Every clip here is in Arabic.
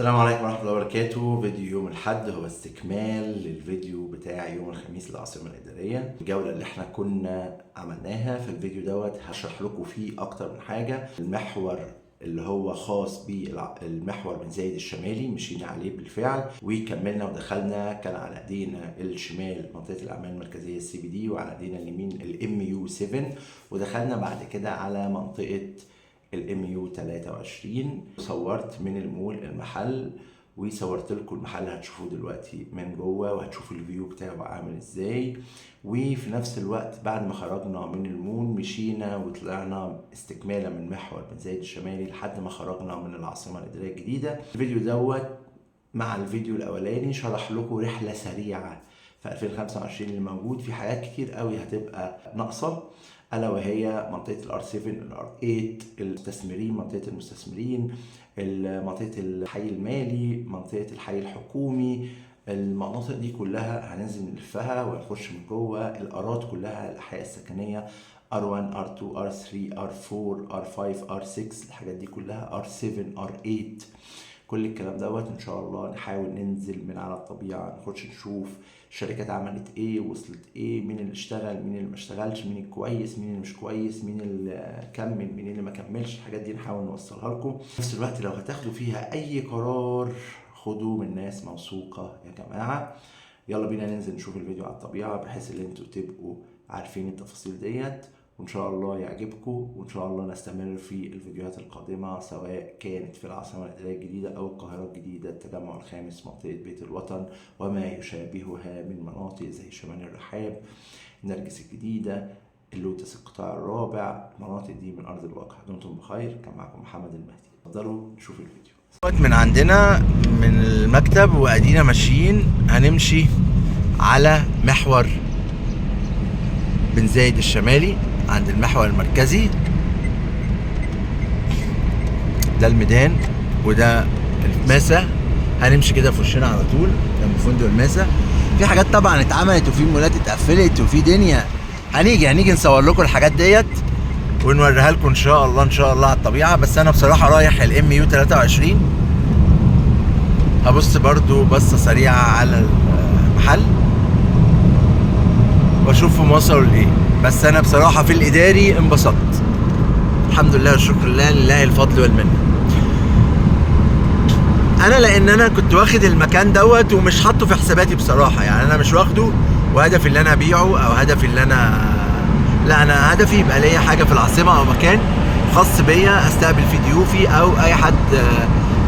السلام عليكم ورحمة الله وبركاته. فيديو يوم الأحد هو استكمال للفيديو بتاع يوم الخميس للعاصمة الإدارية. الجولة اللي احنا كنا عملناها في الفيديو دوت هشرح لكم فيه أكتر من حاجة. المحور اللي هو خاص بالمحور بن زايد الشمالي مشينا عليه بالفعل وكملنا ودخلنا، كان على ايدينا الشمال منطقة الأعمال المركزية CBD وعلى ايدينا اليمين MU7، ودخلنا بعد كده على منطقة MU23. صورت من المول المحل وصورت لكم المحل هتشوفوه دلوقتي من جوه وهتشوفوا الفيو بتاعه عامل ازاي. وفي نفس الوقت بعد ما خرجنا من المول مشينا وطلعنا استكمالا من محور بن زايد الشمالي لحد ما خرجنا من العاصمة الإدارية الجديدة. الفيديو دوت مع الفيديو الأولاني شرح لكم رحلة سريعة في 2025 اللي موجود في حاجات كتير قوي هتبقى ناقصة، ألا وهي منطقة الR7 الR8 المستثمرين، منطقة المستثمرين، منطقة الحي المالي، منطقة الحي الحكومي. المناطق دي كلها هننزل نلفها ونخش من جوه. الارات كلها الأحياء السكنية R1 R2 R3 R4 R5 R6 الحاجات دي كلها R7 R8 كل الكلام دوت ان شاء الله نحاول ننزل من على الطبيعه، نخش نشوف الشركات عملت ايه، وصلت ايه، مين اللي اشتغل، مين اللي ما اشتغلش، مين الكويس، مين اللي مش كويس، مين اللي كمل، مين اللي ما كملش. الحاجات دي نحاول نوصلها لكم. في نفس الوقت لو هتاخدوا فيها اي قرار خدوا من ناس موثوقه يا جماعه. يلا بينا ننزل نشوف الفيديو على الطبيعه بحيث ان انتوا تبقوا عارفين التفاصيل ديت، وان شاء الله يعجبكم، وان شاء الله نستمر في الفيديوهات القادمه سواء كانت في العاصمه الاداريه الجديده او القاهره الجديده، التجمع الخامس، منطقه بيت الوطن وما يشابهها من مناطق زي شمال الرحاب، نرجس الجديده، اللوتس القطاع الرابع. المناطق دي من ارض الواقع. دمتم بخير. كان معكم محمد المهدي. اتفضلوا نشوف الفيديو. من عندنا من المكتب وادينا ماشيين هنمشي على محور بن زايد الشمالي عند المحور المركزي. ده الميدان وده الماسة. هنمشي كده في وشنا على طول جنب فندق الماسة. في حاجات طبعا اتعملت وفي مولات اتقفلت وفي دنيا. هنيجي نصور لكم الحاجات ديت ونوريها لكم ان شاء الله على الطبيعة. بس انا بصراحة رايح MU23. هبص برضو بصة سريعة على المحل واشوفهم وصلوا لايه. بس انا بصراحه في الاداري انبسطت الحمد لله والشكر لله، لله الفضل والمنه. لان انا كنت واخد المكان دوت ومش حاطه في حساباتي بصراحه، يعني انا مش واخده وهدفي اللي انا ابيعه او هدفي اللي انا، لا انا هدفي يبقى ليا حاجه في العاصمه او مكان خاص بيا استقبل فيه ضيوفي او اي حد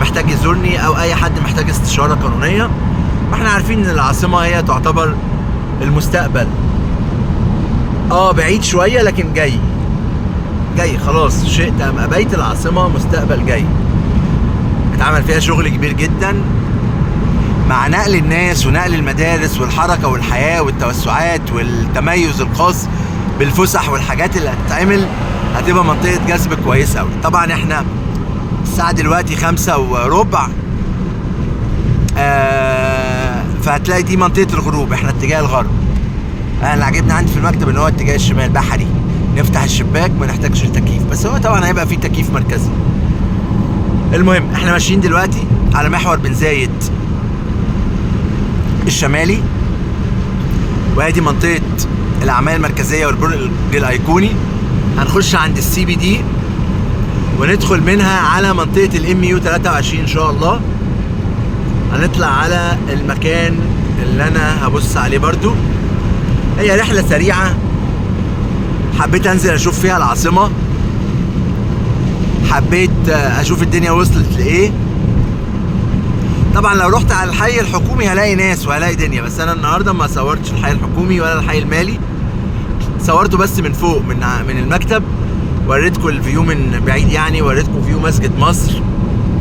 محتاج يزورني او اي حد محتاج استشاره قانونيه. ما احنا عارفين ان العاصمه هي تعتبر المستقبل، بعيد شوية لكن جاي خلاص. شئت أم أبيت العاصمة مستقبل جاي. اتعمل فيها شغل كبير جدا مع نقل الناس ونقل المدارس والحركة والحياة والتوسعات والتميز الخاص بالفسح والحاجات اللي هتتعمل. هتبقى منطقة جذب كويسة أوي. طبعا احنا الساعة دلوقتي 5:15، فهتلاقي دي منطقة الغروب، احنا اتجاه الغرب. انا اللي عجبني عندي في المكتب ان هو اتجاه الشمال بحري، نفتح الشباك ما نحتاجش التكييف، بس هو طبعا هيبقى فيه تكييف مركزي. المهم احنا ماشيين دلوقتي على محور بن زايد الشمالي، وادي منطقه الاعمال المركزيه والبرج الايقوني. هنخش عند CBD وندخل منها على منطقه MU23 ان شاء الله. هنطلع على المكان اللي انا هبص عليه برضو. هي رحلة سريعة حبيت انزل اشوف فيها العاصمة، حبيت اشوف الدنيا وصلت لايه. طبعا لو رحت على الحي الحكومي هلاقي ناس وهلاقي دنيا، بس انا النهاردة ما صورتش الحي الحكومي ولا الحي المالي، صورته بس من فوق من المكتب. وريتكم الفيو من بعيد، يعني وريتكم فيو مسجد مصر،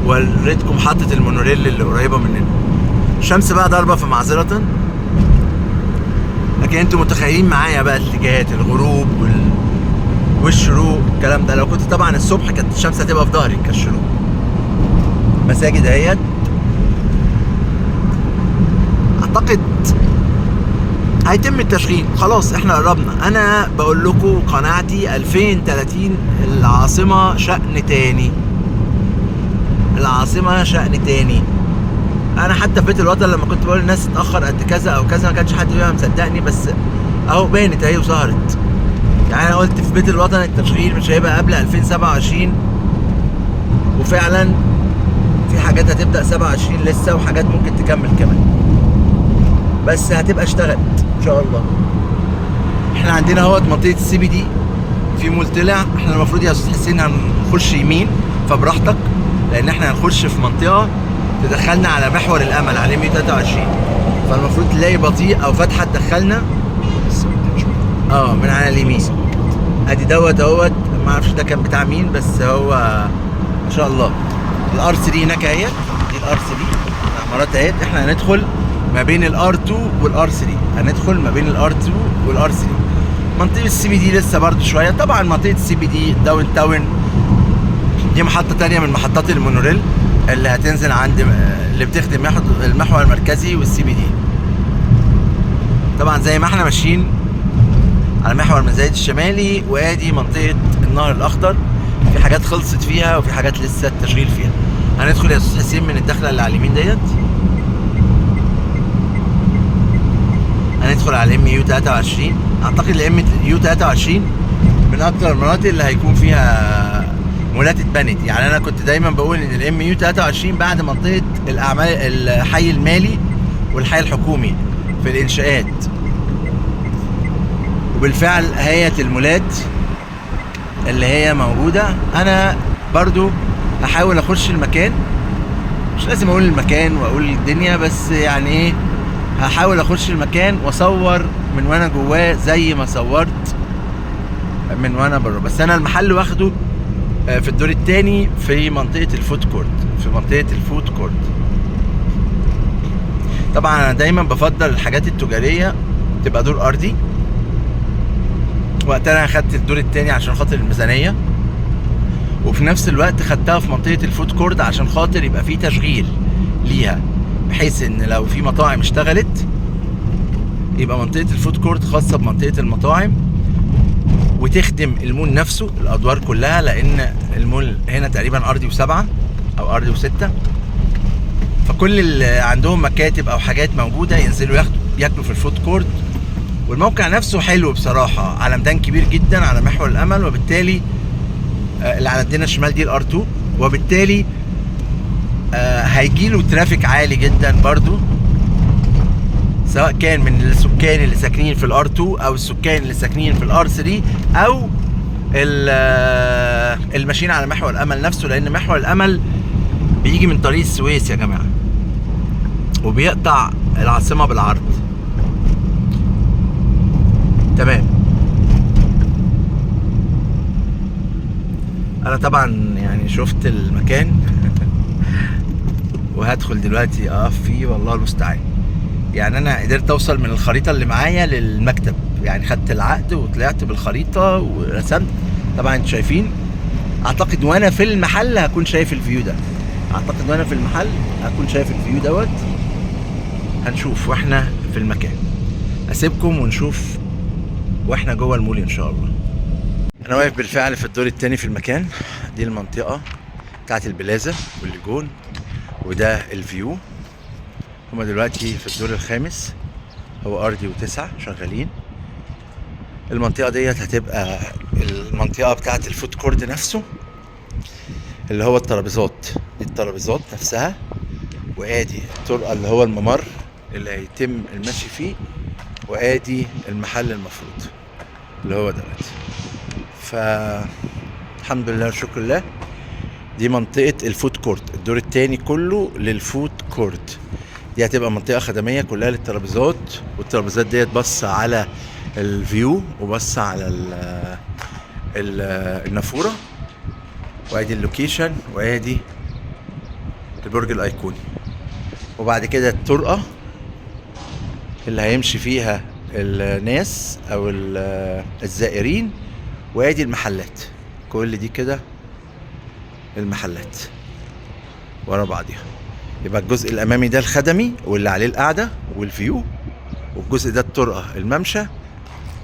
وريتكم محطة المونوريل اللي قريبة مننا. الشمس بقى ضاربة فمعذرة، لكن انتوا متخيلين معايا بقى اتجاهات الغروب والشروق الكلام ده. لو كنت طبعا الصبح كانت الشمس هتبقى في ظهري كالشروق. مساجد اهيت اعتقد هيتم التشغيل خلاص، احنا قربنا. انا بقول لكم قناعتي 2030 العاصمة شأن تاني، العاصمة شأن تاني. انا حتى في بيت الوطن لما كنت بقول للناس اتاخر قد كذا او كذا ما كانش حد بيبقى مصدقني، بس اهو بانت اهي وظهرت. يعني انا قلت في بيت الوطن التشغيل مش هيبقى قبل 2027، وفعلا في حاجات هتبدا 27 لسه، وحاجات ممكن تكمل كمان، بس هتبقى اشتغلت ان شاء الله. احنا عندنا اهوت منطقه السي بي دي في مول طلع. احنا المفروض يا استاذ حسين هنخش يمين، فبراحتك، لان احنا هنخش في منطقه تدخلنا على محور الامل على 123، فالمفروض تلاقي بطيء او فتحه تدخلنا من على اليمين. ادي دوت اهوت، ما اعرفش ده كان بتاع مين، بس هو ما شاء الله. الار 3 هناك اهيت، دي الار 3 العمارات اهيت. احنا هندخل ما بين الار 2 والار 3، هندخل ما بين الار 2 والار 3. منطقه السي بي دي لسه برضو شويه. طبعا منطقه السي بي دي داون تاون دي محطه تانية من محطات المونوريل اللي هتنزل عند اللي بتخدم المحور المركزي والسي بي دي. طبعا زي ما احنا ماشيين على محور المزايد الشمالي، وادي منطقه النهر الاخضر، في حاجات خلصت فيها وفي حاجات لسه التشغيل فيها. هندخل يا استاذ حسين من الدخله اللي على اليمين ديت، هندخل على الام يو 23. اعتقد الام يو 23 من اكتر المناطق اللي هيكون فيها مولات اتبنت. يعني انا كنت دايما بقول ان الام يو 23 بعد منطقه الاعمال الحي المالي والحي الحكومي في الانشاءات، وبالفعل هيئه المولات اللي هي موجوده. انا برضو هحاول اخش المكان، مش لازم اقول المكان واقول الدنيا، بس يعني ايه، هحاول اخش المكان واصور من وانا جواه زي ما صورت من وانا بره. بس انا المحل واخده في الدور الثاني في منطقه الفود كورت، في منطقه الفود كورت. طبعا انا دايما بفضل الحاجات التجاريه تبقى دور ارضي. وقتها انا خدت الدور الثاني عشان خاطر الميزانيه، وفي نفس الوقت خدتها في منطقه الفود كورت عشان خاطر يبقى في تشغيل ليها، بحيث ان لو في مطاعم اشتغلت يبقى منطقه الفود كورت خاصه بمنطقه المطاعم، وتخدم المول نفسه الادوار كلها، لان المول هنا تقريبا ارضي و7 او ارضي و6، فكل اللي عندهم مكاتب او حاجات موجوده ينزلوا ياكلوا في الفود كورت. والموقع نفسه حلو بصراحه، على ميدان كبير جدا على محور الامل، وبالتالي اللي على الدنا الشمال دي الار 2، وبالتالي هيجيله ترافيك عالي جدا برضو، سواء كان من السكان اللي ساكنين في الار 2 او السكان اللي ساكنين في الار 3 او الماشيين على محور الامل نفسه، لان محور الامل بيجي من طريق السويس يا جماعه وبيقطع العاصمه بالعرض. تمام. انا طبعا يعني شفت المكان وهدخل دلوقتي اقف فيه، والله المستعان. يعني انا قدرت اوصل من الخريطه اللي معايا للمكتب، يعني خدت العقد وطلعت بالخريطه ورسمت. طبعا انتوا شايفين، اعتقد وانا في المحل هكون شايف الفيو ده، اعتقد وانا في المحل هكون شايف الفيو دوت. هنشوف واحنا في المكان. اسيبكم ونشوف واحنا جوه المول ان شاء الله. انا واقف بالفعل في الدور الثاني في المكان. دي المنطقه بتاعت البلازا والليجون، وده الفيو. هما دلوقتي في الدور الخامس، هو ارضي و9 شغالين. المنطقه ديت هتبقى المنطقه بتاعت الفود كورت نفسه، اللي هو الترابيزات. دي الترابيزات نفسها، وادي الطرقه اللي هو الممر اللي هيتم المشي فيه، وادي المحل المفروض اللي هو دوت. فالحمد لله والشكر لله. دي منطقه الفود كورت، الدور الثاني كله للفود كورت. دي هتبقى منطقه خدميه كلها للترابيزات، والترابيزات ديت بص على الفيو وبص على النافوره، وادي اللوكيشن، وادي البرج الايقوني. وبعد كده الطرقه اللي هيمشي فيها الناس او الزائرين، وادي المحلات. كل دي كده المحلات ورا بعضيها. يبقى الجزء الامامي ده الخدمي واللي عليه القعده والفيو، والجزء ده الطرقه الممشى،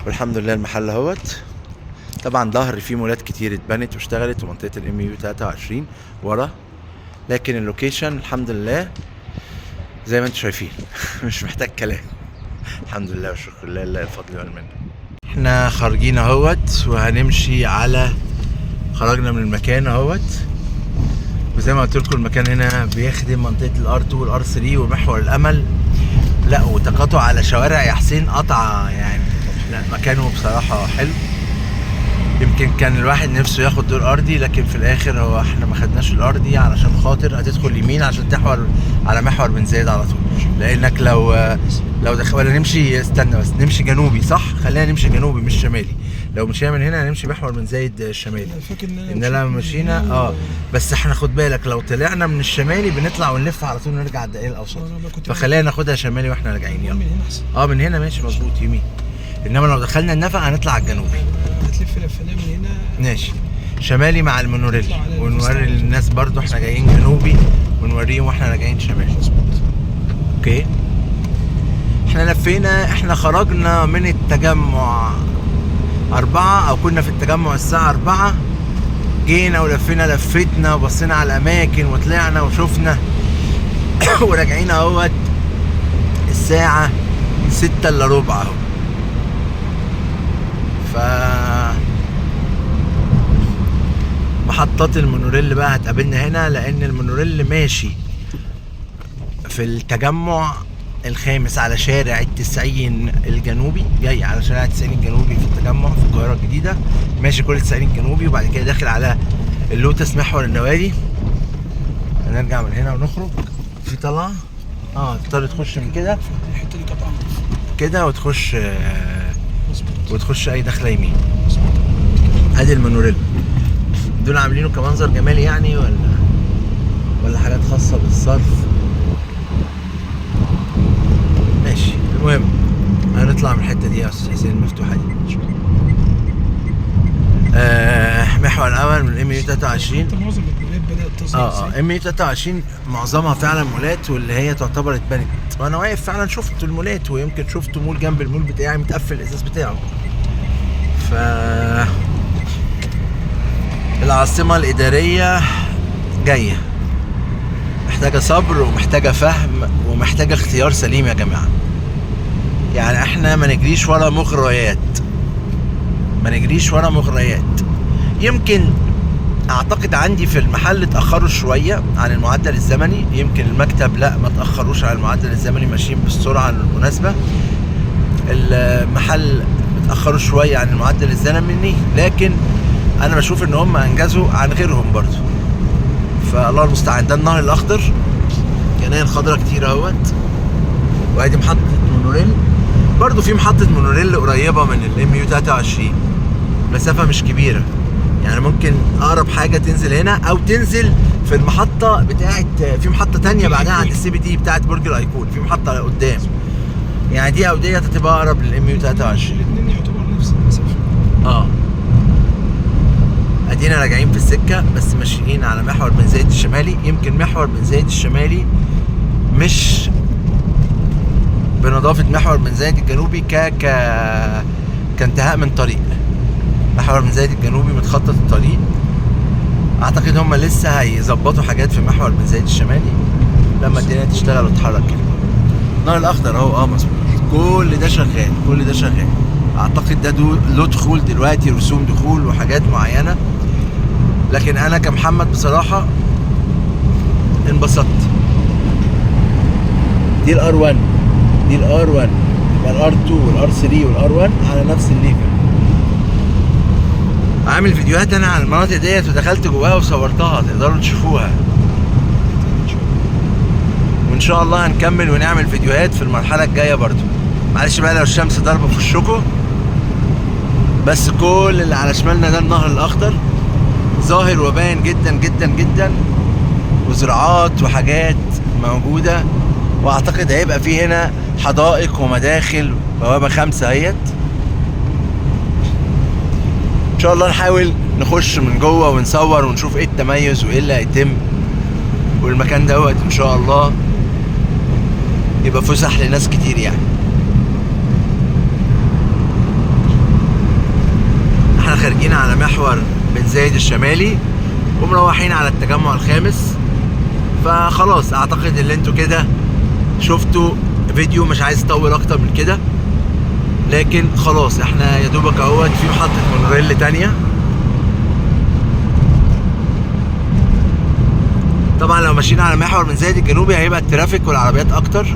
والحمد لله المحل اهوت. طبعا ظهر فيه مولات كتير اتبنت واشتغلت، ومنطقه الام يو 23 ورا، لكن اللوكيشن الحمد لله زي ما انتم شايفين. مش محتاج كلام. الحمد لله والشكر لله، لله الفضل والمنه. احنا خارجين اهوت وهنمشي على، خرجنا من المكان اهوت، وزي ما قلت لكم المكان هنا بيخدم منطقه الار 2 والار 3 ومحور الامل. لا وتقاطع على شوارع يا حسين قطعه يعني. لا مكانه بصراحه حلو. يمكن كان الواحد نفسه ياخد دور ارضي، لكن في الاخر هو احنا ما خدناش الارضي علشان خاطر هتدخل يمين عشان تحور على محور بن زايد على طول. لانك لو دخل ولا نمشي، استنى بس، نمشي جنوبي صح؟ خلينا نمشي جنوبي مش شمالي. لو مشينا من هنا هنمشي محور بن زايد الشمالي. ان لما مشينا بس احنا خد بالك لو طلعنا من الشمالي بنطلع ونلف على طول نرجع على الدائري الاوسط، فخلينا ناخدها شمالي واحنا راجعين. يلا من هنا احسن. من هنا ماشي مظبوط يمين. انما لو دخلنا النفق هنطلع على الجنوبي. هتلف لفنا من هنا ماشي شمالي مع المونوريل، ونوري للناس برضو احنا جايين جنوبي ونوريهم واحنا راجعين شمالي. اوكي احنا لفينا، احنا خرجنا من التجمع 4 او كنا في التجمع الساعة 4، جينا ولفينا لفتنا وبصينا على الاماكن وطلعنا وشفنا وراجعين اهوت الساعة 6 الا ربع اهو. محطات المونوريل بقى هتقابلنا هنا، لان المونوريل ماشي في التجمع الخامس على شارع 90 الجنوبي، جاي على شارع 90 الجنوبي في التجمع في القاهرة الجديدة، ماشي كل 90 الجنوبي، وبعد كده داخل على اللوتس محور النوادي. هنرجع من هنا ونخرج في طلعة تضطر تخش من كده الحتة دي كانت انضف كده وتخش اي دخلة يمين. ادي المونوريل دول عاملينه كمنظر جمالي يعني ولا حاجات خاصة بالصرف؟ ماشي. المهم هنطلع من الحتة دي يا استاذ حسين المفتوحة دي. محور الامل من ام يو 23. معظم المولات بدأت تظهر. ام يو 23 معظمها فعلا مولات، واللي هي تعتبر اتبنت، وانا واقف فعلا شفت المولات، ويمكن شفت مول جنب المول بتاعي متقفل الازاز بتاعه. العاصمة الإدارية جاية، محتاجة صبر ومحتاجة فهم ومحتاجة اختيار سليم يا جماعة. يعني احنا ما نجريش ورا مغريات، يمكن اعتقد عندي في المحل اتأخروا شوية عن المعدل الزمني، يمكن المكتب لا ما تأخروش عن المعدل الزمني، ماشيين بالسرعة المناسبة. المحل اتأخروا شوية عن المعدل الزمني، لكن انا بشوف ان هم انجزوا عن غيرهم برضو، فالله المستعان. ده النهر الاخضر، جناين خضراء كتير اهوت، وادي محطة مونوريل. برضو في محطة مونوريل قريبة من الام يو 23، مسافة مش كبيرة يعني، ممكن اقرب حاجة تنزل هنا او تنزل في المحطة بتاعت، في محطة تانية بعدها عند السي بي دي بتاعت برج الايقون، في محطة قدام يعني، دي او ديت هتبقى اقرب للام يو 23. الاثنين يعتبر نفس المسافة. ادينا راجعين في السكه، بس ماشيين على محور بن زايد الشمالي. يمكن محور بن زايد الشمالي مش بنظافه محور بن زايد الجنوبي كانتهاء من طريق. محور بن زايد الجنوبي متخطط الطريق، اعتقد هم لسه هيظبطوا حاجات في محور بن زايد الشمالي لما الدنيا تشتغل وتتحرك كده. النهر الاخضر اهو مظبوط، كل ده شغال. اعتقد ده له دخول دلوقتي، رسوم دخول وحاجات معينه، لكن انا كمحمد بصراحه انبسطت. دي الار 1 يبقى الار 2 والار 3 والار 1 على نفس الليفل. عامل فيديوهات انا عن المناطق ديت ودخلت جواها وصورتها، تقدروا تشوفوها، وان شاء الله هنكمل ونعمل فيديوهات في المرحله الجايه برضو. معلش بقى لو الشمس ضاربه في وشكم، بس كل اللي على شمالنا ده النهر الاخضر ظاهر وباين جدا جدا جدا، وزراعات وحاجات موجوده، واعتقد هيبقى في هنا حدائق ومداخل، بوابه 5 اهيت. ان شاء الله نحاول نخش من جوه ونصور ونشوف ايه التميز وايه اللي هيتم، والمكان دوت ان شاء الله يبقى فسح لناس كتير يعني. احنا خارجين على محور بن زايد الشمالي ومروحين على التجمع الخامس، فخلاص اعتقد ان انتوا كده شفتوا فيديو مش عايز اطول اكتر من كده، لكن خلاص احنا يا دوبك اهوت في محطة مونوريل تانية. طبعا لو ماشيين على محور بن زايد الجنوبي هيبقى الترافيك والعربيات اكتر،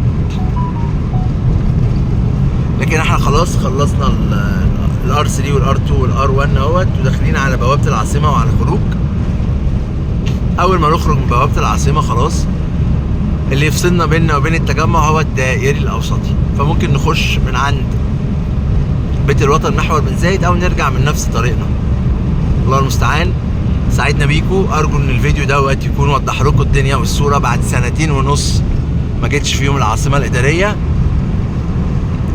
لكن احنا خلاص خلصنا الار 3 والار 2 والار 1 اهوت، وداخلين على بوابة العاصمة وعلى الخروج. اول ما نخرج من بوابة العاصمة خلاص اللي يفصلنا بيننا وبين التجمع هو الدائري الاوسطي، فممكن نخش من عند بيت الوطن محور بن زايد او نرجع من نفس طريقنا. الله المستعان. سعدنا بيكم، ارجو ان الفيديو دوت يكون وضح لكم الدنيا والصورة بعد 2.5 سنين ما جيتش فيهم العاصمة الادارية،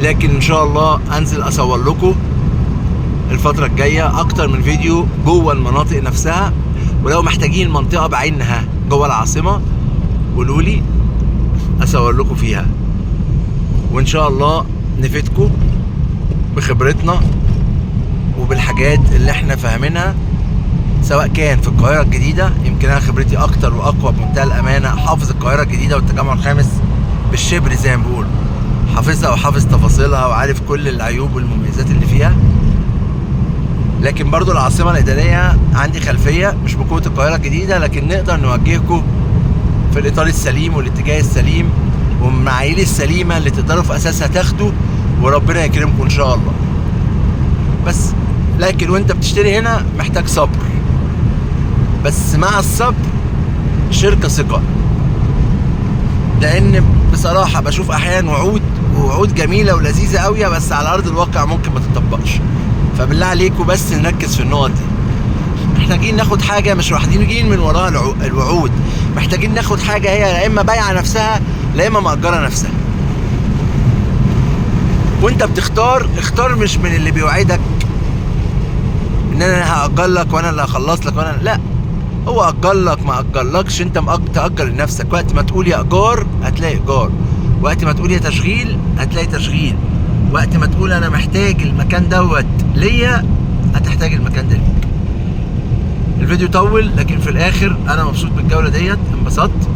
لكن ان شاء الله انزل اصور لكم الفترة الجاية اكتر من فيديو جوه المناطق نفسها، ولو محتاجين منطقة بعينها جوه العاصمة قولوا لي اصور لكم فيها، وان شاء الله نفيدكم بخبرتنا وبالحاجات اللي احنا فاهمينها، سواء كان في القاهرة الجديدة. يمكن انا خبرتي اكتر واقوى بمنتهى الامانة، حافظ القاهرة الجديدة والتجمع الخامس بالشبر زي ما بيقولوا، حافظها وحافظ تفاصيلها وعارف كل العيوب والمميزات اللي فيها. لكن برضو العاصمة الإدارية عندي خلفية مش بقوة القاهرة الجديدة، لكن نقدر نوجهكم في الإطار السليم والاتجاه السليم والمعايير السليمة اللي تقدروا في أساسها تاخدوا، وربنا يكرمكم إن شاء الله. بس لكن وانت بتشتري هنا محتاج صبر، بس مع الصبر شركة ثقة، لأن بصراحة بشوف أحيانا وعود جميلة ولذيذة قوي، بس على أرض الواقع ممكن ما تطبقش. فبالله عليكم بس نركز في النقط دي. محتاجين ناخد حاجة مش محتاجين من وراها الوعود، محتاجين ناخد حاجة هي لا إما بايعة نفسها لا إما مأجرة نفسها. وانت بتختار اختار مش من اللي بيوعدك ان انا هأجر لك وانا اللي هخلص لك وانا لا، هو أجر لك ما أجرلكش انت تأجر لنفسك. وقت ما تقول يا ايجار هتلاقي ايجار، وقت ما تقول يا تشغيل هتلاقي تشغيل، وقت ما تقول انا محتاج المكان دوت ليا هتحتاج المكان ده ليك. الفيديو طول لكن في الاخر انا مبسوط بالجولة ديت، انبسطت.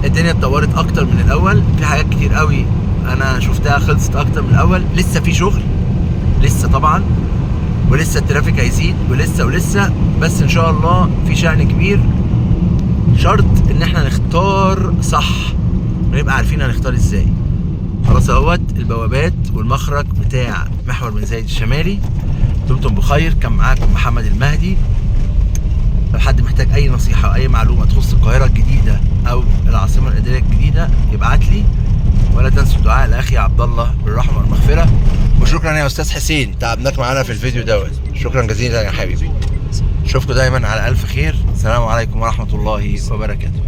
الدنيا اتطورت اكتر من الاول، في حاجات كتير قوي انا شفتها خلصت اكتر من الاول، لسه في شغل لسه طبعا، ولسه الترافيك هيزيد ولسه بس ان شاء الله في شأن كبير. شرط ان احنا نختار صح ونبقى عارفين هنختار ازاي. خلاص اهوت البوابات والمخرج بتاع محور بن زايد الشمالي. دمتم بخير، كان معاكم محمد المهدي. لو حد محتاج اي نصيحة او اي معلومة تخص القاهرة الجديدة او العاصمة الادارية الجديدة يبعت لي، ولا تنسوا الدعاء لاخي عبد الله بالرحمة والمغفرة. وشكرا يا استاذ حسين، تعبناك معانا في الفيديو دوت، شكرا جزيلا يا حبيبي. اشوفكم دايما على الف خير. السلام عليكم ورحمة الله وبركاته.